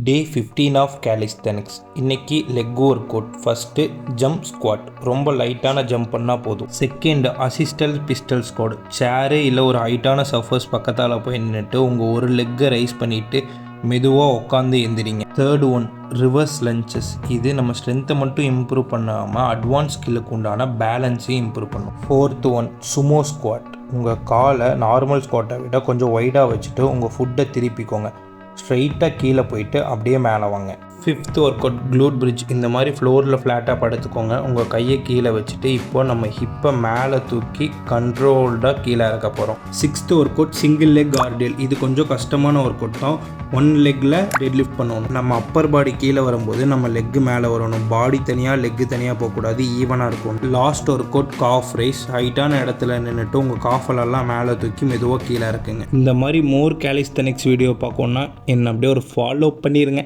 டே 15 of கேலிஸ்தெனிக்ஸ். இன்னைக்கு leg work out. First jump squad, ரொம்ப லைட்டான ஜம்ப் பண்ணால் போதும். செகண்ட் அசிஸ்டல் பிஸ்டல் ஸ்குவாட், சேரு இல்லை ஒரு ஹைட்டான சர்ஃபர்ஸ் பக்கத்தால் போய் நின்றுட்டு உங்கள் ஒரு லெக்கை ரைஸ் பண்ணிவிட்டு மெதுவாக உட்காந்து எந்திரிங்க. Third one reverse lunges. இது நம்ம ஸ்ட்ரென்த்தை மட்டும் இம்ப்ரூவ் பண்ணாமல் அட்வான்ஸ் ஸ்கில்லுக்கு உண்டான பேலன்ஸையும் இம்ப்ரூவ் பண்ணும். Fourth one Sumo squad. உங்கள் காலை நார்மல் ஸ்குவாட்டை விட கொஞ்சம் வைடாக வச்சுட்டு உங்கள் ஃபுட்டை திருப்பிக்கோங்க. ஸ்ட்ரைட்டாக கீழே போயிட்டு அப்படியே மேலே வாங்க. Fifth workout glute bridge. இந்த மாதிரி ஃப்ளோரில் ஃப்ளாட்டாக படுத்துக்கோங்க. உங்கள் கையை கீழே வச்சுட்டு இப்போ நம்ம ஹிப்பை மேலே தூக்கி கண்ட்ரோல்டாக கீழே இறக்க போகிறோம். Sixth work out single leg கார்டியல். இது கொஞ்சம் கஷ்டமான ஒர்க் அவுட் தான். ஒன் லெக்கில் டெட் லிஃப்ட் பண்ணணும். நம்ம அப்பர் பாடி கீழே வரும்போது நம்ம லெக்கு மேலே வரணும். பாடி தனியாக லெக்கு தனியாக போகக்கூடாது, ஈவனாக இருக்கும். Last work out calf raise. ஹைட்டான இடத்துல நின்றுட்டு உங்கள் காஃபெல்லாம் மேலே தூக்கி மெதுவாக கீழே இருக்குங்க. இந்த மாதிரி மோர் கேலிஸ்தெனிக்ஸ் வீடியோ பார்க்கணுன்னா என்னை அப்படியே ஒரு ஃபாலோ பண்ணிடுங்க.